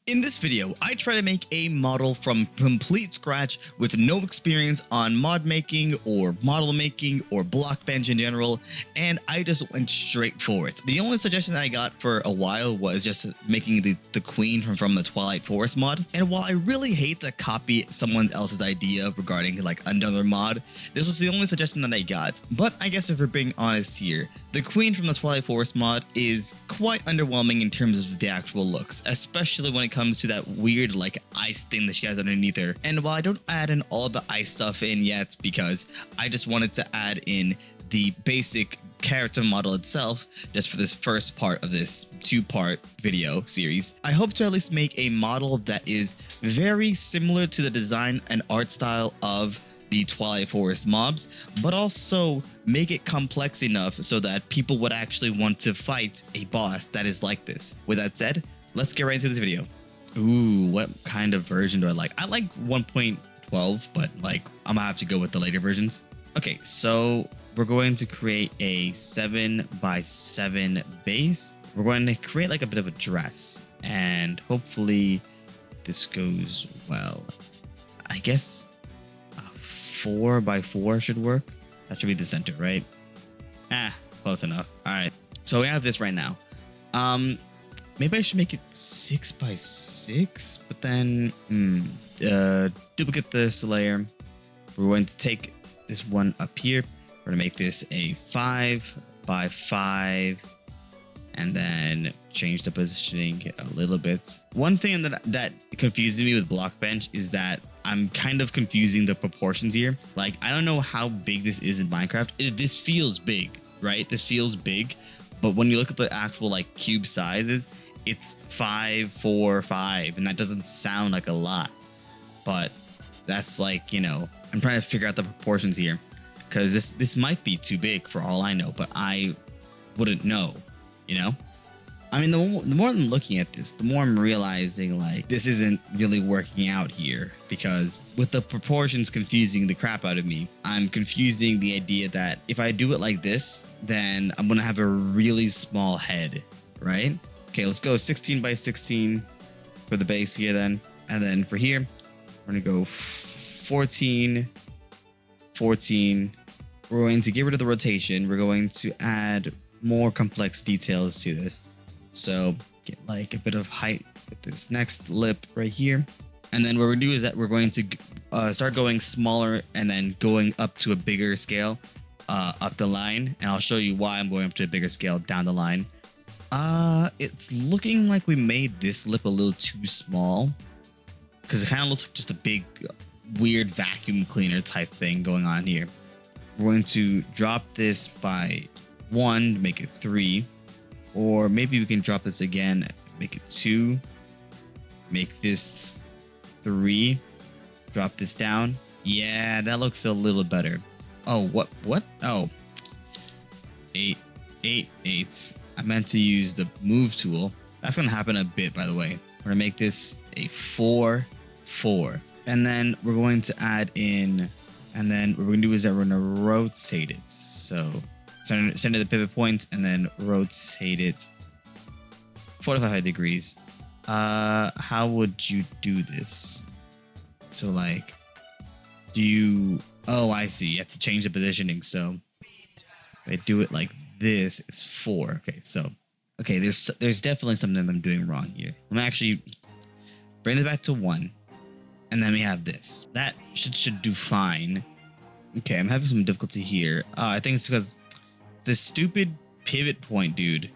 In this video, I try to make a model from complete scratch with no experience on mod making or model making or Blockbench in general, and I just went straight for it. The only suggestion that I got for a while was just making the queen from the Twilight Forest mod, and while I really hate to copy someone else's idea regarding like another mod, this was the only suggestion that I got. But I guess if we're being honest here, the queen from the Twilight Forest mod is quite underwhelming in terms of the actual looks, especially when it comes to that weird like ice thing that she has underneath her. And while I don't add in all the ice stuff in yet because I just wanted to add in the basic character model itself just for this first part of this two-part video series, I hope to at least make a model that is very similar to the design and art style of the Twilight Forest mobs, but also make it complex enough so that people would actually want to fight a boss that is like this. With that said, let's get right into this video. Ooh, what kind of version do I like? I like 1.12, but like I'm gonna have to go with the later versions. Okay, so we're going to create a 7x7 base. We're going to create like a bit of a dress, and hopefully this goes well. I guess 4x4 should work. That should be the center, right? Close enough. All right, so we have this right now. Maybe I should make it 6x6, but then duplicate this layer. We're going to take this one up here. We're gonna make this a 5x5, and then change the positioning a little bit. One thing that confuses me with Blockbench is that I'm kind of confusing the proportions here. Like, I don't know how big this is in Minecraft. This feels big, right? This feels big, but when you look at the actual like cube sizes, it's 5, 4, 5, and that doesn't sound like a lot. But that's like, you know, I'm trying to figure out the proportions here because this might be too big for all I know, but I wouldn't know, you know? I mean, the more I'm looking at this, the more I'm realizing like this isn't really working out here, because with the proportions confusing the crap out of me, I'm confusing the idea that if I do it like this, then I'm gonna have a really small head, right? Okay, let's go 16x16 for the base here then. And then for here, we're gonna go 14, 14. We're going to get rid of the rotation. We're going to add more complex details to this. So get like a bit of height with this next lip right here. And then what we're gonna do is that we're going to start going smaller and then going up to a bigger scale up the line. And I'll show you why I'm going up to a bigger scale down the line. It's looking like we made this lip a little too small because it kind of looks like just a big weird vacuum cleaner type thing going on here. We're going to drop this by 1 to make it 3. Or maybe we can drop this again, make it 2, make this 3, drop this down. Yeah, that looks a little better. Oh, what? Oh, 8, 8, 8. I meant to use the move tool. That's going to happen a bit, by the way. We're going to make this a 4, 4. And then we're going to add in, and then what we're going to do is that we're going to rotate it. So center the pivot point and then rotate it 45 degrees. How would you do this? So like, oh, I see. You have to change the positioning. So if I do it like this, it's 4. Okay, so, okay, there's definitely something that I'm doing wrong here. I'm gonna actually bring this back to 1. And then we have this. That should do fine. Okay, I'm having some difficulty here. I think it's because the stupid pivot point, dude.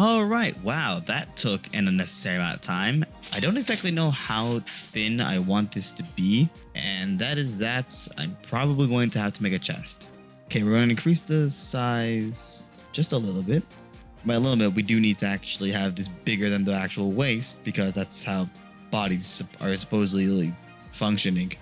All right, wow, that took an unnecessary amount of time. I don't exactly know how thin I want this to be, and that is that. I'm probably going to have to make a chest. Okay, we're going to increase the size just a little bit. By a little bit, we do need to actually have this bigger than the actual waist because that's how bodies are supposedly functioning.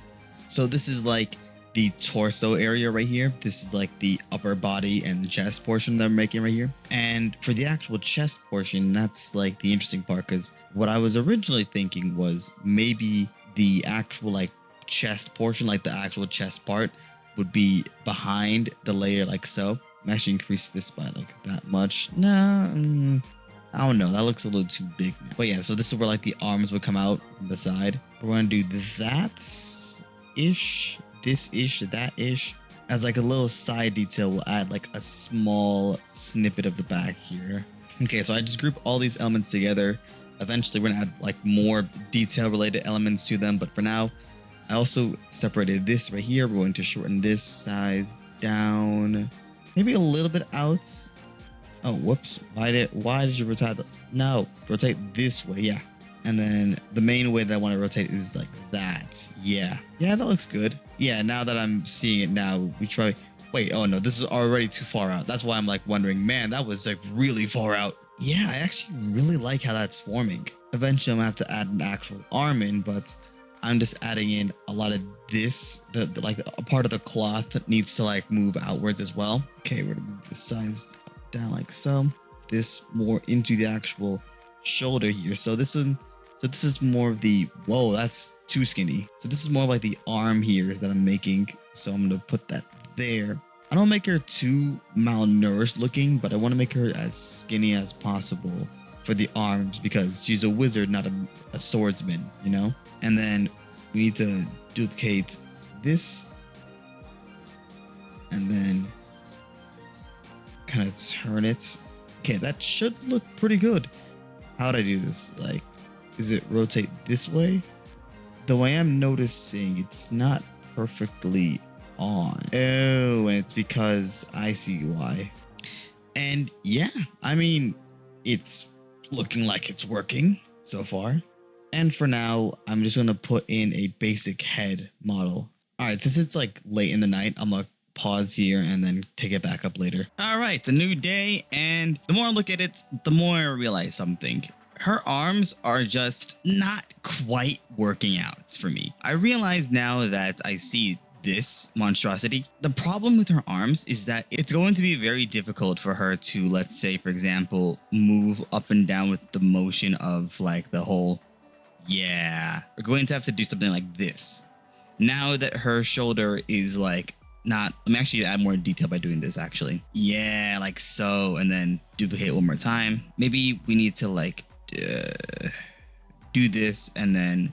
So this is like the torso area right here. This is like the upper body and chest portion that I'm making right here. And for the actual chest portion, that's like the interesting part, because what I was originally thinking was maybe the actual like chest portion, like the actual chest part, would be behind the layer like so. I'm actually increase this by like that much. Nah, I don't know. That looks a little too big now. But yeah, so this is where like the arms would come out from the side. We're going to do that-ish, this-ish, that-ish. As like a little side detail, we'll add like a small snippet of the back here. Okay, so I just group all these elements together. Eventually, we're going to add like more detail-related elements to them. But for now, I also separated this right here. We're going to shorten this size down, maybe a little bit out. Oh, whoops. Why did you rotate? No, rotate this way. Yeah. And then the main way that I want to rotate is like that. Yeah. Yeah, that looks good. Yeah, now that I'm seeing it now, we try. Wait, oh no, this is already too far out. That's why I'm like wondering, man, that was like really far out. Yeah, I actually really like how that's forming. Eventually, I'm gonna have to add an actual arm in, but I'm just adding in a lot of this. Like a part of the cloth that needs to like move outwards as well. Okay, we're gonna move the size down like so. This more into the actual shoulder here. So this is more of the, whoa, that's too skinny. So this is more like the arm here that I'm making. So I'm gonna put that there. I don't make her too malnourished looking, but I want to make her as skinny as possible for the arms because she's a wizard, not a swordsman, you know? And then we need to duplicate this and then kind of turn it. Okay, that should look pretty good. How'd I do this? Like, is it rotate this way? The way I'm noticing, it's not perfectly on. Oh, and it's because I see why. And yeah, I mean, it's looking like it's working so far. And for now, I'm just going to put in a basic head model. All right, since it's like late in the night, I'm going to pause here and then take it back up later. All right, it's a new day. And the more I look at it, the more I realize something. Her arms are just not quite working out for me. I realize now that I see this monstrosity. The problem with her arms is that it's going to be very difficult for her to, let's say, for example, move up and down with the motion of like the whole, yeah. We're going to have to do something like this. Now that her shoulder is like not, let me actually add more detail by doing this actually. Yeah, like so, and then duplicate one more time. Maybe we need to like do this and then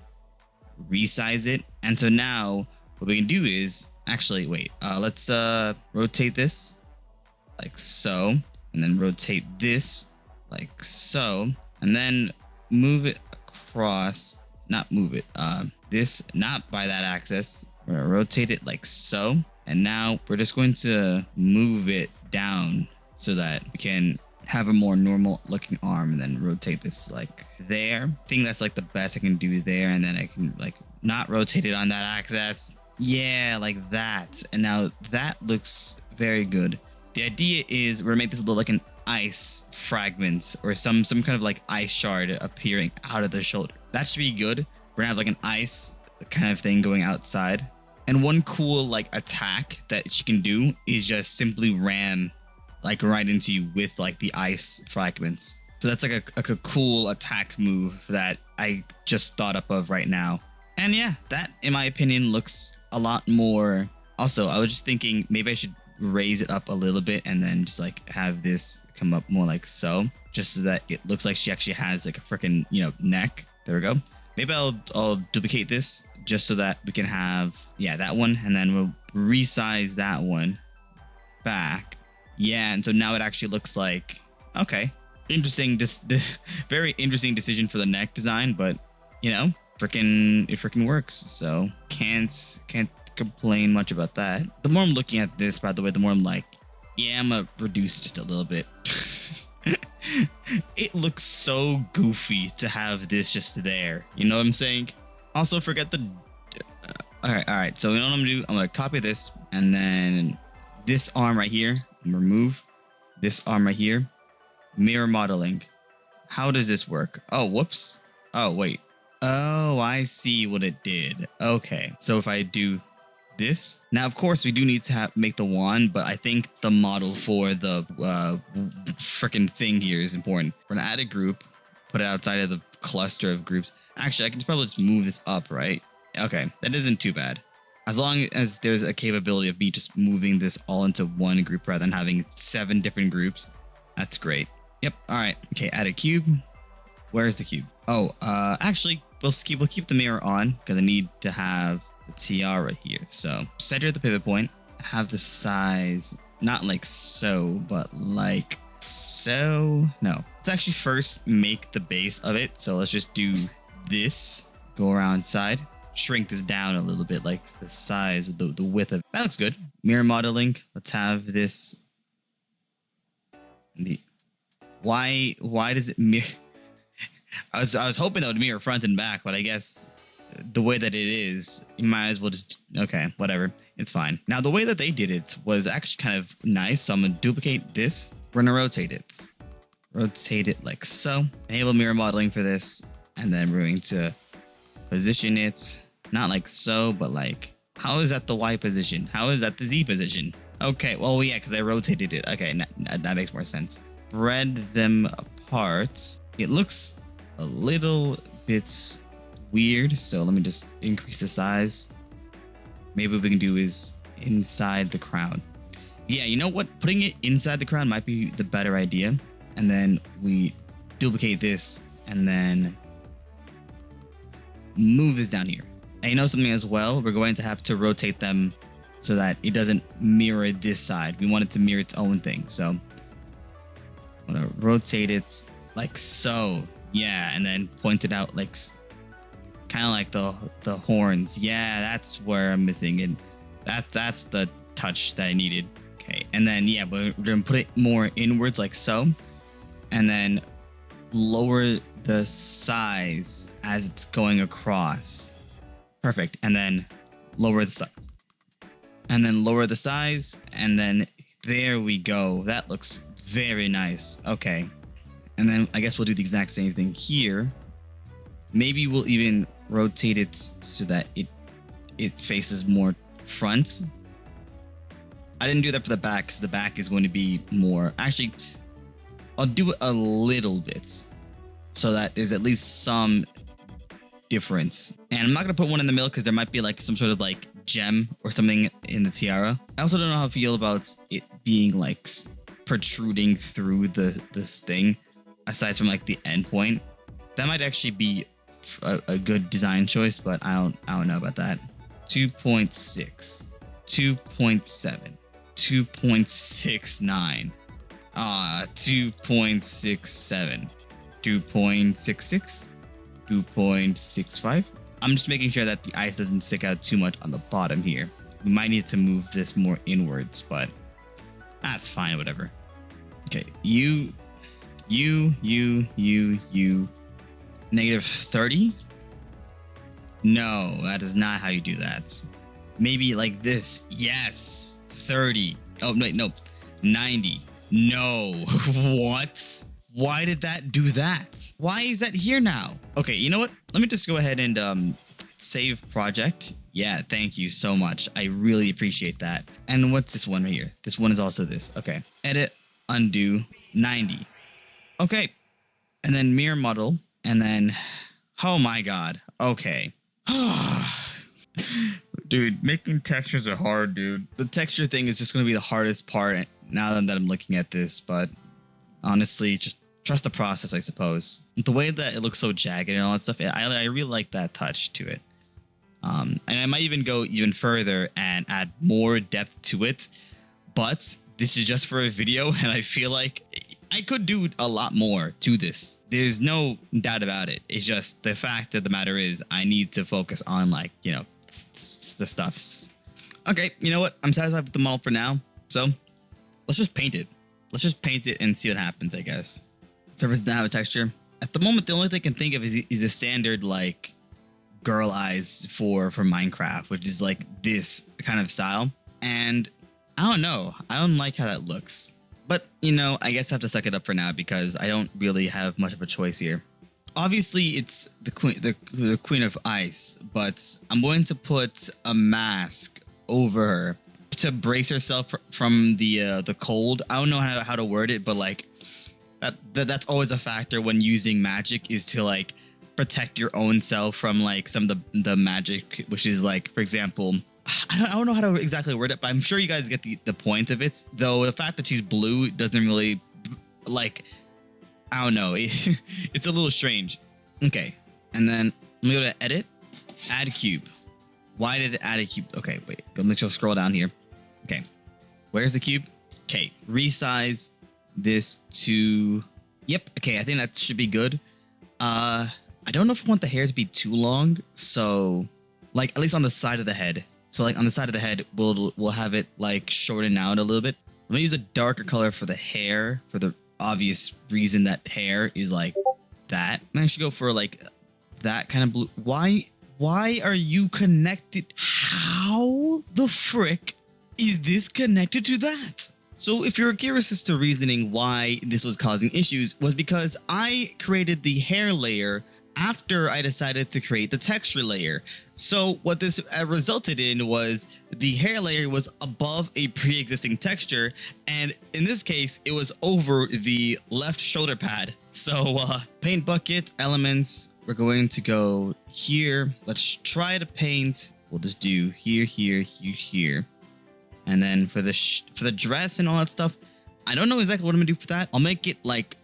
resize it. And so now what we can do is actually wait, let's rotate this like so, and then rotate this like so, and then move it across, not move it, this, not by that axis. We're gonna rotate it like so, and now we're just going to move it down so that we can have a more normal looking arm, and then rotate this like there. I think that's like the best I can do there, and then I can like not rotate it on that axis. Yeah, like that. And now that looks very good. The idea is we're gonna make this look like an ice fragment or some kind of like ice shard appearing out of the shoulder. That should be good. We're gonna have like an ice kind of thing going outside. And one cool like attack that she can do is just simply ram like right into you with like the ice fragments. So that's like a cool attack move that I just thought up of right now. And yeah, that in my opinion looks a lot more. Also, I was just thinking maybe I should raise it up a little bit and then just like have this come up more like so, just so that it looks like she actually has like a freaking, you know, neck. There we go. Maybe I'll duplicate this just so that we can have, yeah, that one, and then we'll resize that one back. Yeah, and so now it actually looks like, okay, interesting, very interesting decision for the neck design, but you know, it freaking works. So can't complain much about that. The more I'm looking at this, by the way, the more I'm like, yeah, I'm gonna reduce just a little bit. It looks so goofy to have this just there. You know what I'm saying? Also, forget the... all right. So you know what I'm gonna do? I'm gonna copy this, and then this arm right here, remove this arm right here. Mirror modeling. How does this work? Oh, whoops. Oh, wait. Oh, I see what it did. Okay. So if I do this, now of course we do need to make the wand, but I think the model for the freaking thing here is important. We're gonna add a group, put it outside of the cluster of groups. Actually, I can probably just move this up, right? Okay, that isn't too bad. As long as there's a capability of me just moving this all into one group rather than having 7 different groups, that's great. Yep. All right. Okay. Add a cube. Where's the cube? Oh, actually, we'll keep the mirror on because I need to have the tiara here. So center the pivot point. Have the size not like so, but like so. No, let's actually first make the base of it. So let's just do this. Go around side. Shrink this down a little bit, like the size of the width of it. That looks good. Mirror modeling. Let's have this. Why does it mirror? I was hoping that would mirror front and back, but I guess the way that it is, you might as well just, okay, whatever. It's fine. Now, the way that they did it was actually kind of nice. So I'm going to duplicate this. We're going to rotate it. Rotate it like so. Enable mirror modeling for this. And then we're going to position it, not like so, but like, how is that the Y position? How is that the Z position? Okay, well, yeah, because I rotated it. Okay, that makes more sense. Spread them apart. It looks a little bit weird, so let me just increase the size. Maybe what we can do is inside the crown. Yeah, you know what? Putting it inside the crown might be the better idea. And then we duplicate this and then move this down here. And you know something as well? We're going to have to rotate them so that it doesn't mirror this side. We want it to mirror its own thing. So I'm gonna rotate it like so. Yeah, and then point it out like kind of like the horns. Yeah, that's where I'm missing it. That's the touch that I needed. Okay, and then yeah, we're gonna put it more inwards like so, and then lower the size as it's going across. Perfect. And then lower the size. And then lower the size, and then there we go. That looks very nice. Okay. And then I guess we'll do the exact same thing here. Maybe we'll even rotate it so that it faces more front. I didn't do that for the back because the back is going to be more... Actually, I'll do it a little bit so that there's at least some difference. And I'm not going to put one in the middle because there might be like some sort of like gem or something in the tiara. I also don't know how I feel about it being like protruding through this thing aside from like the end point. That might actually be a good design choice, but I don't know about that. 2.6, 2.7, 2.69, 2.67, 2.66, 2.65. I'm just making sure that the ice doesn't stick out too much on the bottom here. We might need to move this more inwards, but that's fine, whatever. Okay, you, negative 30? No, that is not how you do that. Maybe like this. Yes, 30. Oh, wait, no, 90. No, what? Why did that do that? Why is that here now? Okay, you know what? Let me just go ahead and save project. Yeah, thank you so much. I really appreciate that. And what's this one right here? This one is also this. Okay, edit, undo, 90. Okay, and then mirror model, and then, oh my God. Okay. Dude, making textures are hard, dude. The texture thing is just going to be the hardest part now that I'm looking at this, but honestly, just trust the process, I suppose. The way that it looks so jagged and all that stuff, I really like that touch to it. And I might even go even further and add more depth to it, but this is just for a video, and I feel like I could do a lot more to this. There's no doubt about it. It's just the fact of the matter is I need to focus on, like, you know, the stuffs. Okay, you know what? I'm satisfied with the model for now, so let's just paint it. Let's just paint it and see what happens, I guess. Surface doesn't have a texture. At the moment, the only thing I can think of is a standard like girl eyes for Minecraft, which is like this kind of style. And I don't know. I don't like how that looks. But, you know, I guess I have to suck it up for now because I don't really have much of a choice here. Obviously, it's the queen of ice, but I'm going to put a mask over her to brace herself from the cold. I don't know how to word it, but like that's always a factor when using magic, is to like protect your own self from like some of the magic, which is like, for example, I don't know how to exactly word it, but I'm sure you guys get the point of it. Though the fact that she's blue doesn't really, like, I don't know. It's a little strange. Okay, and then let me go to edit, add cube. Why did it add a cube? Okay, wait. Let's go scroll down here. Okay, where's the cube? Okay, resize this to. Yep. Okay, I think that should be good. I don't know if I want the hair to be too long, so like at least on the side of the head. So like on the side of the head, we'll have it like shorten out a little bit. I'm gonna use a darker color for the hair for the obvious reason that hair is like that. And I should go for like that kind of blue. Why are you connected? How the frick is this connected to that? So if you're curious as to reasoning why this was causing issues, was because I created the hair layer after I decided to create the texture layer. So what this resulted in was the hair layer was above a pre-existing texture, and in this case it was over the left shoulder pad. So paint bucket, elements, we're going to go here. Let's try to paint. We'll just do here, here, here, here. And then for the dress and all that stuff, I don't know exactly what I'm gonna do for that. I'll make it like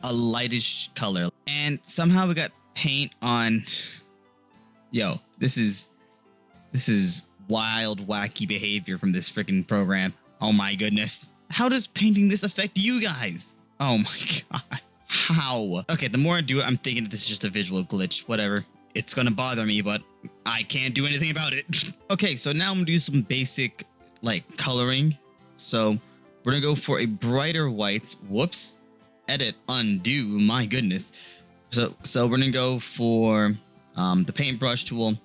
a lightish color. And somehow we got paint on. Yo, this is wild, wacky behavior from this freaking program. Oh my goodness. How does painting this affect you guys? Oh my god. How? Okay, the more I do it, I'm thinking that this is just a visual glitch. Whatever. It's gonna bother me, but I can't do anything about it. Okay, so now I'm gonna do some basic like coloring. So we're gonna go for a brighter white. Whoops. Edit, undo. My goodness. So we're gonna go for the paintbrush tool.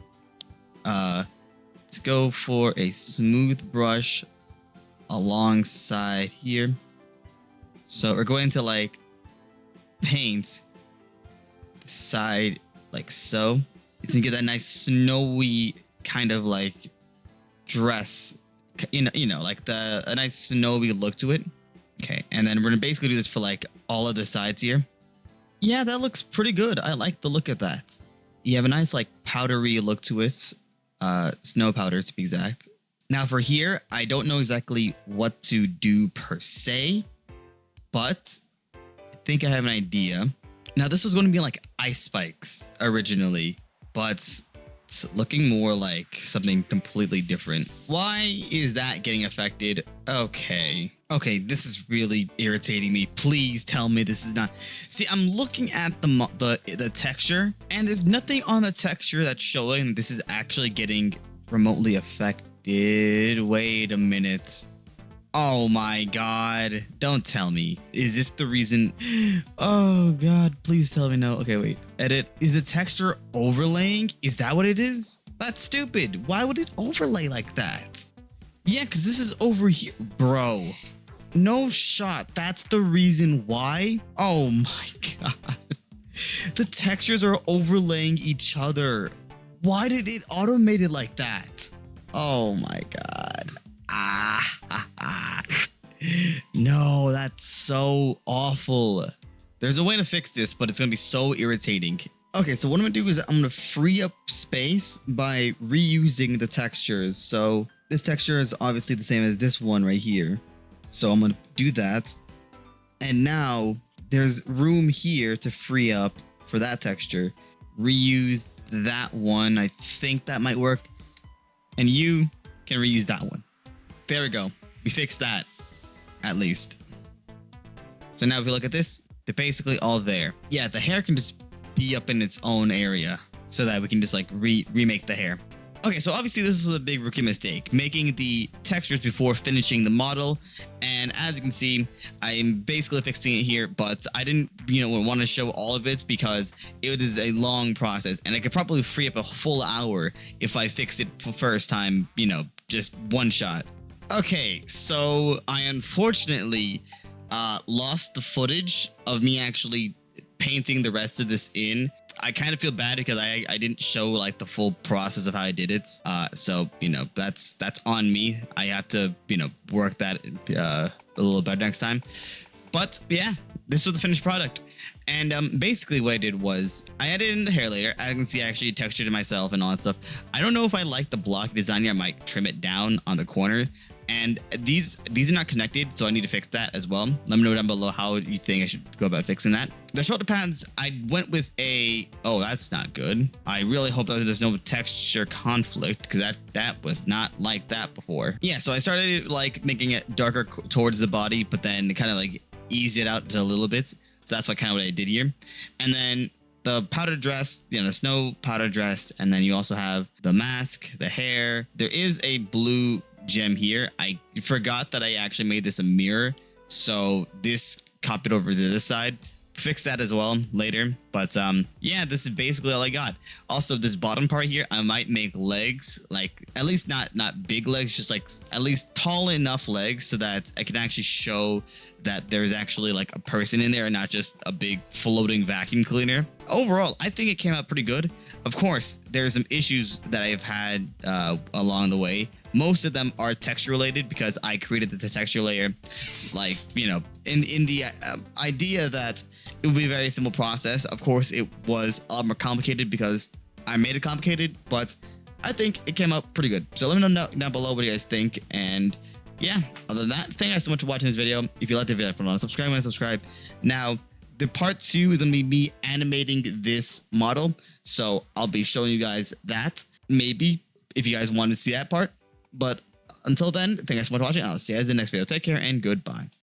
Let's go for a smooth brush alongside here. So we're going to like paint the side like so. You can get that nice snowy kind of like dress, you know, like a nice snowy look to it. Okay, and then we're gonna basically do this for like all of the sides here. Yeah, that looks pretty good. I like the look of that. You have a nice like powdery look to it. Snow powder to be exact. Now for here, I don't know exactly what to do per se, but I think I have an idea. Now this was going to be like ice spikes originally, but it's looking more like something completely different. Why is that getting affected? Okay, this is really irritating me. Please tell me this is not. See, I'm looking at the texture, and there's nothing on the texture that's showing this is actually getting remotely affected. Wait a minute. Oh my god. Don't tell me. Is this the reason? Oh god, please tell me no. Okay, wait. Edit. Is the texture overlaying? Is that what it is? That's stupid. Why would it overlay like that? Yeah, because this is over here. Bro. No shot. That's the reason why? Oh my god. The textures are overlaying each other. Why did it automate it like that? Oh my god. No, that's so awful. There's a way to fix this, but it's gonna be so irritating. Okay, so what I'm gonna do is I'm gonna free up space by reusing the textures. So this texture is obviously the same as this one right here. So I'm gonna do that. And now there's room here to free up for that texture. Reuse that one. I think that might work. And you can reuse that one. There we go. We fixed that, at least. So now if you look at this, they're basically all there. Yeah, the hair can just be up in its own area so that we can just like remake the hair. Okay, so obviously this was a big rookie mistake, making the textures before finishing the model. And as you can see, I'm basically fixing it here, but I didn't, want to show all of it because it is a long process and I could probably free up a full hour if I fixed it for first time, just one shot. Okay, so I unfortunately lost the footage of me actually painting the rest of this in. I kind of feel bad because I didn't show like the full process of how I did it. So that's on me. I have to work that a little better next time. But yeah, this was the finished product. And basically what I did was I added in the hair later. As you can see, I actually textured it myself and all that stuff. I don't know if I like the block design here. I might trim it down on the corner. And these are not connected, so I need to fix that as well. Let me know down below how you think I should go about fixing that. The shoulder pads, I went with oh, that's not good. I really hope that there's no texture conflict because that was not like that before. Yeah, so I started like making it darker towards the body, but then kind of like eased it out just a little bit. So that's what I did here. And then the powder dress, the snow powder dress, and then you also have the mask, the hair. There is a blue gem here. I forgot that I actually made this a mirror, so this copied over to this side. Fix that as well later, but yeah, this is basically all I got. Also, this bottom part here, I might make legs, like at least not big legs, just like at least tall enough legs so that I can actually show that there's actually like a person in there and not just a big floating vacuum cleaner. Overall, I think it came out pretty good. Of course, there's some issues that I've had along the way. Most of them are texture related because I created the texture layer, like, in the idea that it would be a very simple process. Of course, it was a lot more complicated because I made it complicated, but I think it came out pretty good. So let me know down below what you guys think. And yeah, other than that, thank you guys so much for watching this video. If you liked the video, subscribe. Now, the part 2 is going to be me animating this model. So I'll be showing you guys that, maybe, if you guys want to see that part. But until then, thank you guys so much for watching. I'll see you guys in the next video. Take care and goodbye.